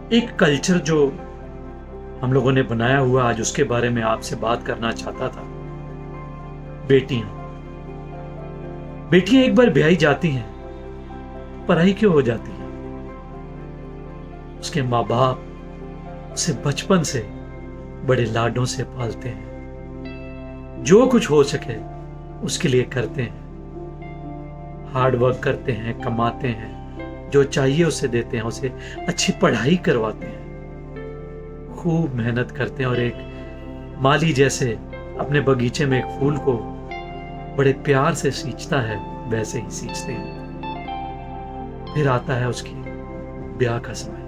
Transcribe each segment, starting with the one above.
एक कल्चर जो हम लोगों ने बनाया हुआ, आज उसके बारे में आपसे बात करना चाहता था। बेटियां बेटियां एक बार ब्याही जाती हैं, पराई क्यों हो जाती है? उसके माँ बाप उसे बचपन से बड़े लाडों से पालते हैं, जो कुछ हो सके उसके लिए करते हैं, हार्ड वर्क करते हैं, कमाते हैं, जो चाहिए उसे देते हैं, उसे अच्छी पढ़ाई करवाते हैं, खूब मेहनत करते हैं और एक माली जैसे अपने बगीचे में एक फूल को बड़े प्यार से सींचता है, वैसे ही सींचते हैं। फिर आता है उसकी ब्याह का समय।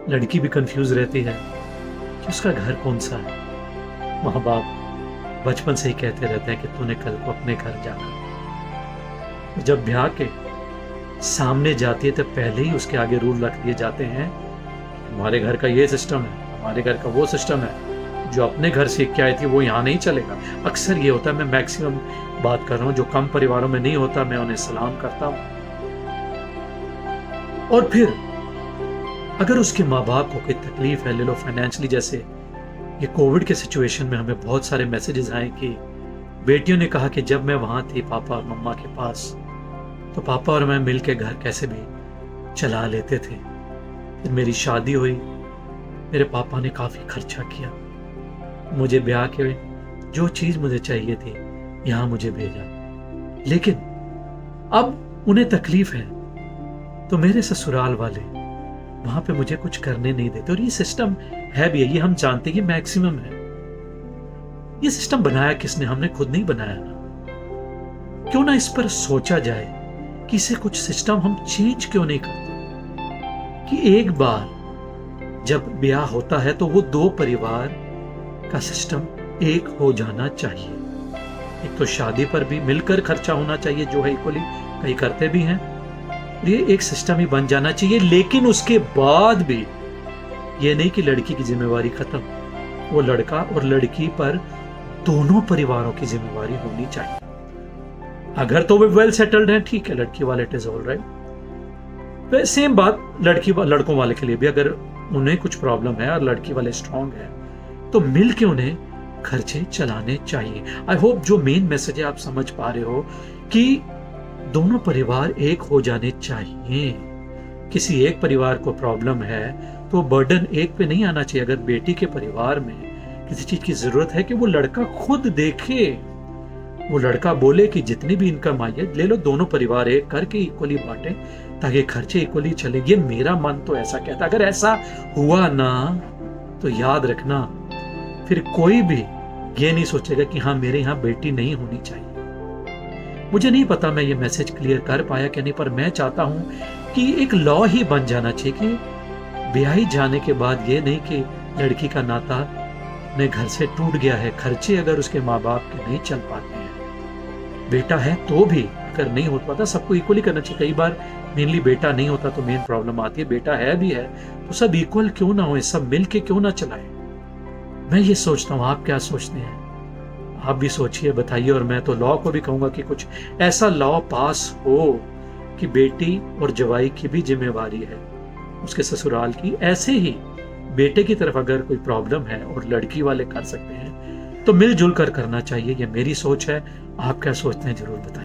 लड़की भी कंफ्यूज रहती है कि उसका घर कौन सा है। माँ बाप बचपन से ही कहते रहते हैं कि तूने कल को अपने घर जाना। जब ब्याह के सामने जाती है तो पहले ही उसके आगे रूल रख दिए जाते हैं, हमारे घर का ये सिस्टम है, हमारे घर का वो सिस्टम है, जो अपने घर सीख के आई थी वो यहाँ नहीं चलेगा। अक्सर ये होता है, मैं मैक्सिमम बात कर रहा हूँ, जो कम परिवारों में नहीं होता, मैं उन्हें सलाम करता हूँ। और फिर अगर उसके माँ बाप को कोई तकलीफ है, ले लो फाइनेंशियली, जैसे ये कोविड के सिचुएशन में हमें बहुत सारे मैसेजेस आए कि बेटियों ने कहा कि जब मैं वहां थी पापा और मम्मा के पास, तो पापा और मैं मिलके घर कैसे भी चला लेते थे। फिर मेरी शादी हुई, मेरे पापा ने काफी खर्चा किया, मुझे ब्याह के जो चीज मुझे चाहिए थी यहां मुझे भेजा, लेकिन अब उन्हें तकलीफ है तो मेरे ससुराल वाले वहां पे मुझे कुछ करने नहीं देते। और ये सिस्टम है भी, ये हम जानते हैं, ये मैक्सिमम है। ये सिस्टम बनाया किसने? हमने खुद नहीं बनाया ना। क्यों ना इस पर सोचा जाए कि इसे कुछ सिस्टम हम चेंज क्यों नहीं करते, कि एक बार जब ब्याह होता है तो वो दो परिवार का सिस्टम एक हो जाना चाहिए। एक तो शादी पर भी मिलकर खर्चा होना चाहिए, जो है इक्वली, कई करते भी हैं, ये एक सिस्टम ही बन जाना चाहिए। लेकिन उसके बाद भी ये नहीं कि लड़की की जिम्मेवारी खत्म, वो लड़का और लड़की पर दोनों परिवारों की जिम्मेवारी होनी चाहिए। अगर तो वे वेल सेटल्ड हैं, ठीक है, लड़की वाले it is all right. Same बात लड़कों वाले के लिए भी, अगर उन्हें कुछ प्रॉब्लम है और लड़की वाले स्ट्रांग है तो मिल के उन्हें खर्चे चलाने चाहिए। आई होप जो मेन मैसेज है आप समझ पा रहे हो कि दोनों परिवार एक हो जाने चाहिए। किसी एक परिवार को प्रॉब्लम है तो बर्डन एक पे नहीं आना चाहिए। अगर बेटी के परिवार में किसी चीज की जरूरत है कि वो लड़का खुद देखे, वो लड़का बोले कि जितनी भी इनकम आई है ले लो, दोनों परिवार एक करके इक्वली बांटे ताकि खर्चे इक्वली चले। ये मेरा मन तो ऐसा कहता। अगर ऐसा हुआ ना तो याद रखना, फिर कोई भी ये नहीं सोचेगा कि हाँ मेरे यहाँ बेटी नहीं होनी चाहिए। मुझे नहीं पता मैं ये मैसेज क्लियर कर पाया कि नहीं, पर मैं चाहता हूं कि एक लॉ ही बन जाना चाहिए कि ब्याही जाने के बाद ये नहीं कि लड़की का नाता अपने घर से टूट गया है, खर्चे अगर उसके माँ बाप के नहीं चल पाते हैं, बेटा है तो भी अगर नहीं हो पाता, सबको इक्वली करना चाहिए। कई बार मेनली बेटा नहीं होता तो मेन प्रॉब्लम आती है, बेटा है भी है तो सब इक्वल क्यों ना हो, सब मिल के क्यों ना चलाए। मैं ये सोचता हूँ, आप क्या सोचते हैं? आप भी सोचिए, बताइए। और मैं तो लॉ को भी कहूंगा कि कुछ ऐसा लॉ पास हो कि बेटी और जवाई की भी जिम्मेवारी है उसके ससुराल की। ऐसे ही बेटे की तरफ अगर कोई प्रॉब्लम है और लड़की वाले कर सकते हैं तो मिलजुल कर करना चाहिए। ये मेरी सोच है, आप क्या सोचते हैं जरूर बताइए।